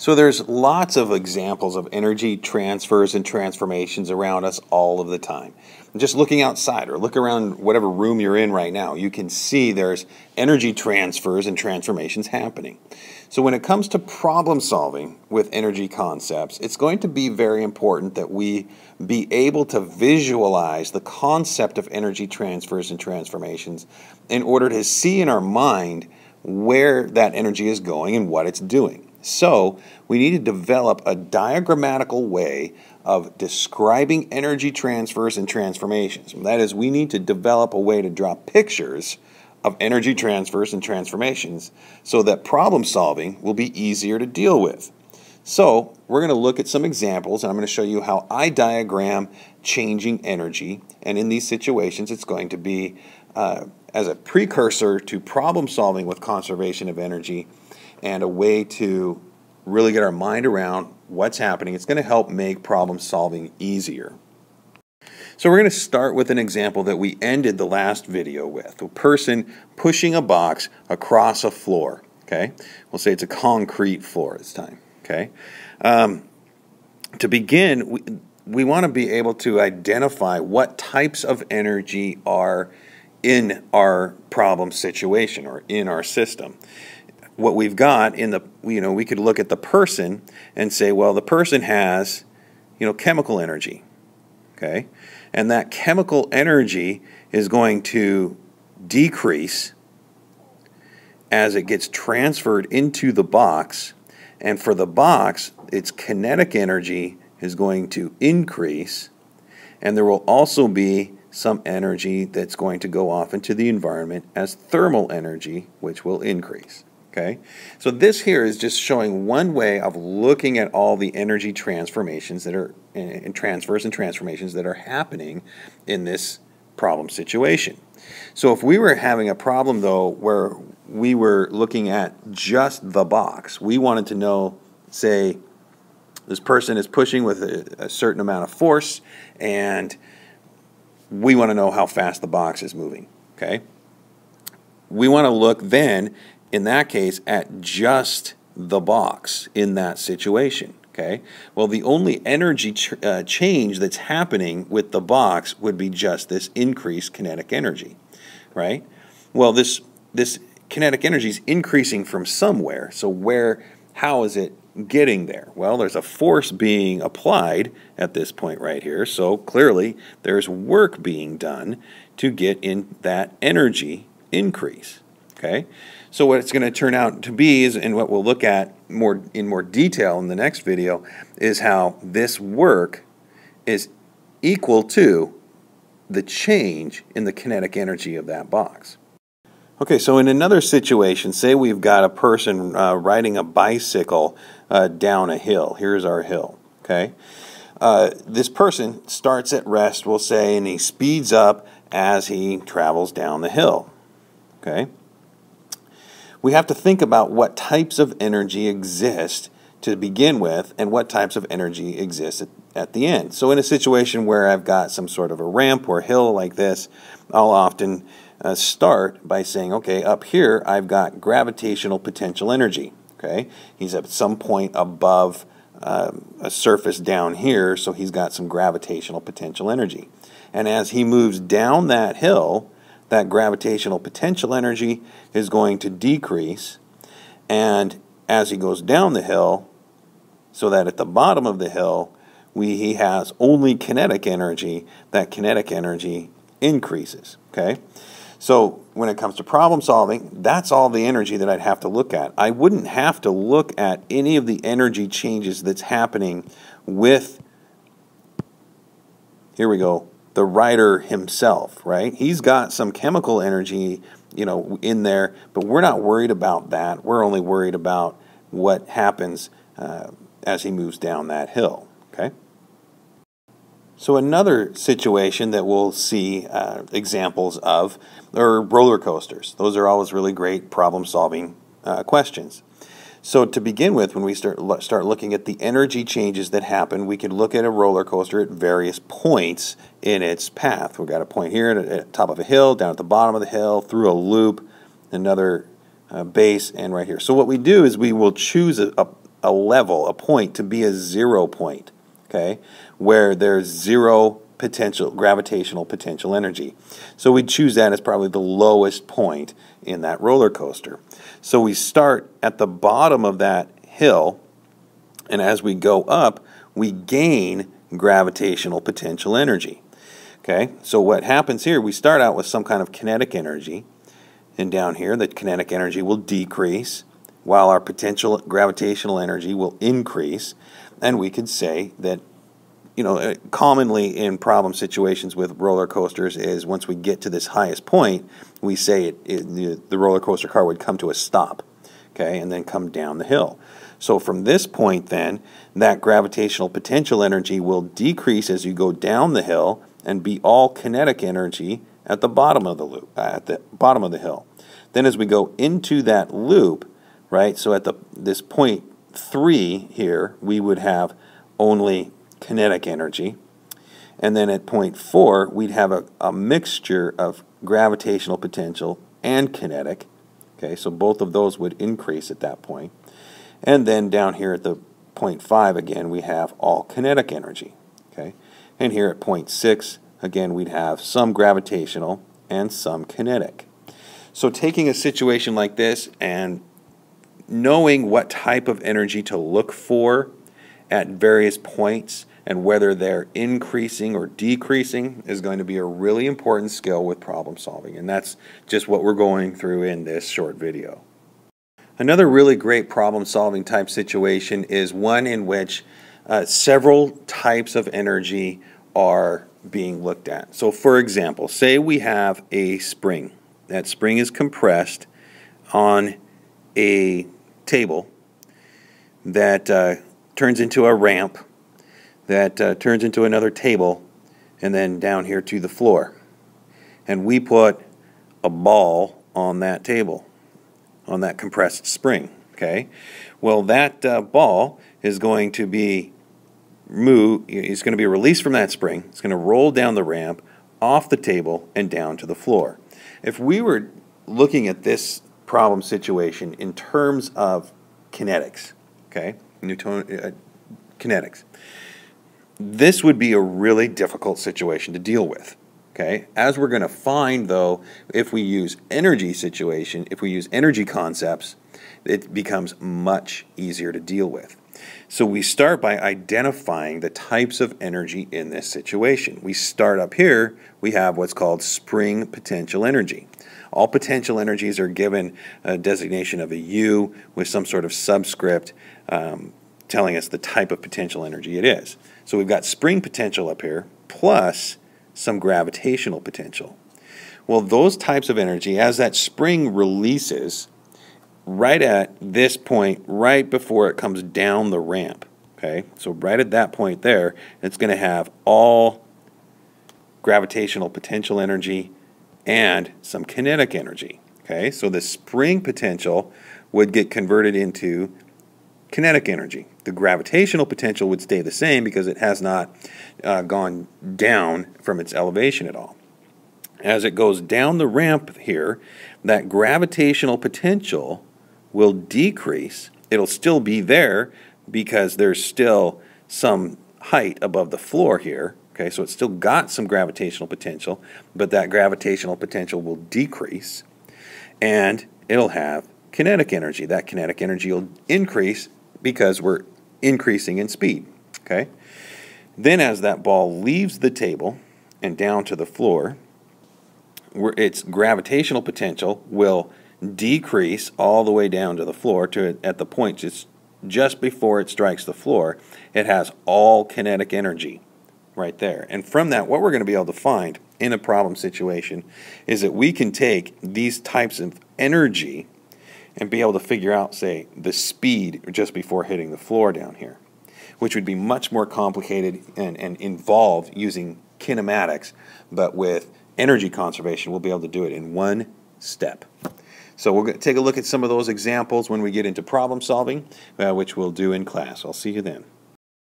So there's lots of examples of energy transfers and transformations around us all of the time. Just looking outside or look around whatever room you're in right now, you can see there's energy transfers and transformations happening. So when it comes to problem solving with energy concepts, it's going to be very important that we be able to visualize the concept of energy transfers and transformations in order to see in our mind where that energy is going and what it's doing. So we need to develop a diagrammatical way of describing energy transfers and transformations. That is, we need to develop a way to draw pictures of energy transfers and transformations so that problem solving will be easier to deal with. So we're going to look at some examples, and I'm going to show you how I diagram changing energy. And in these situations, it's going to be as a precursor to problem solving with conservation of energy and a way to really get our mind around what's happening. It's going to help make problem solving easier. So we're going to start with an example that we ended the last video with. A person pushing a box across a floor. Okay, we'll say it's a concrete floor this time. Okay, to begin, we want to be able to identify what types of energy are in our problem situation or in our system. What we've got in the, we could look at the person and say, well, the person has, chemical energy, okay? And that chemical energy is going to decrease as it gets transferred into the box. And for the box, its kinetic energy is going to increase. And there will also be some energy that's going to go off into the environment as thermal energy, which will increase. Okay, so this here is just showing one way of looking at all the energy transformations that are, and transfers and transformations that are happening in this problem situation. So if we were having a problem, though, where we were looking at just the box, we wanted to know, say, this person is pushing with a certain amount of force, and we want to know how fast the box is moving. Okay, we want to look then, in that case, at just the box in that situation. Okay. Well, the only energy change that's happening with the box would be just this increased kinetic energy, right? Well, this kinetic energy is increasing from somewhere. So how is it getting there? Well, there's a force being applied at this point right here. So clearly, there's work being done to get in that energy increase. Okay. So what it's going to turn out to be is, and what we'll look at in more detail in the next video, is how this work is equal to the change in the kinetic energy of that box. Okay, so in another situation, say we've got a person riding a bicycle down a hill. Here's our hill. Okay, this person starts at rest, we'll say, and he speeds up as he travels down the hill. Okay. We have to think about what types of energy exist to begin with and what types of energy exist at the end. So in a situation where I've got some sort of a ramp or hill like this, I'll often start by saying, okay, up here I've got gravitational potential energy. Okay, he's at some point above a surface down here, so he's got some gravitational potential energy. And as he moves down that hill, that gravitational potential energy is going to decrease, and as he goes down the hill, so that at the bottom of the hill he has only kinetic energy, that kinetic energy increases. Okay, so when it comes to problem solving, that's all the energy that I'd have to look at. I wouldn't have to look at any of the energy changes that's happening with, here we go, the rider himself, right? He's got some chemical energy, in there, but we're not worried about that. We're only worried about what happens as he moves down that hill, okay? So another situation that we'll see examples of are roller coasters. Those are always really great problem-solving questions. So to begin with, when we start looking at the energy changes that happen, we can look at a roller coaster at various points in its path. We've got a point here at the top of a hill, down at the bottom of the hill, through a loop, another base, and right here. So what we do is we will choose a a level, a point, to be a 0 point, okay, where there's zero gravitational potential energy. So we'd choose that as probably the lowest point in that roller coaster. So we start at the bottom of that hill, and as we go up, we gain gravitational potential energy. Okay, so what happens here, we start out with some kind of kinetic energy, and down here the kinetic energy will decrease while our potential gravitational energy will increase. And we could say that, commonly in problem situations with roller coasters is once we get to this highest point, we say the roller coaster car would come to a stop, okay, and then come down the hill. So from this point then, that gravitational potential energy will decrease as you go down the hill and be all kinetic energy at the bottom of the loop, at the bottom of the hill. Then as we go into that loop, right, so at this point 3 here, we would have only kinetic energy. And then at point 4, we'd have a mixture of gravitational potential and kinetic. Okay, so both of those would increase at that point. And then down here at the point 5, again, we have all kinetic energy. Okay, and here at point 6, again, we'd have some gravitational and some kinetic. So taking a situation like this and knowing what type of energy to look for at various points and whether they're increasing or decreasing is going to be a really important skill with problem solving, and that's just what we're going through in this short video. Another really great problem solving type situation is one in which several types of energy are being looked at. So for example, say we have a spring. That spring is compressed on a table that turns into a ramp that turns into another table and then down here to the floor. And we put a ball on that table, on that compressed spring. Okay, well that ball is going to be it's going to be released from that spring. It's going to roll down the ramp, off the table, and down to the floor. If we were looking at this problem situation in terms of kinetics, okay, kinetics, this would be a really difficult situation to deal with. Okay, as we're going to find though, if we use energy concepts, it becomes much easier to deal with. So we start by identifying the types of energy in this situation. We start up here, we have what's called spring potential energy. All potential energies are given a designation of a U with some sort of subscript telling us the type of potential energy it is. So we've got spring potential up here plus some gravitational potential. Well, those types of energy, as that spring releases, right at this point, right before it comes down the ramp, okay, so right at that point there, it's going to have all gravitational potential energy and some kinetic energy. Okay, so the spring potential would get converted into kinetic energy. The gravitational potential would stay the same because it has not gone down from its elevation at all. As it goes down the ramp here, that gravitational potential will decrease. It'll still be there because there's still some height above the floor here. Okay, so it's still got some gravitational potential, but that gravitational potential will decrease, and it'll have kinetic energy. That kinetic energy will increase because we're increasing in speed. Okay, then as that ball leaves the table and down to the floor, its gravitational potential will decrease all the way down to the floor to at the point just before it strikes the floor. It has all kinetic energy right there. And from that, what we're going to be able to find in a problem situation is that we can take these types of energy and be able to figure out, say, the speed just before hitting the floor down here, which would be much more complicated and involved using kinematics, but with energy conservation, we'll be able to do it in one step. So we're going to take a look at some of those examples when we get into problem solving, which we'll do in class. I'll see you then.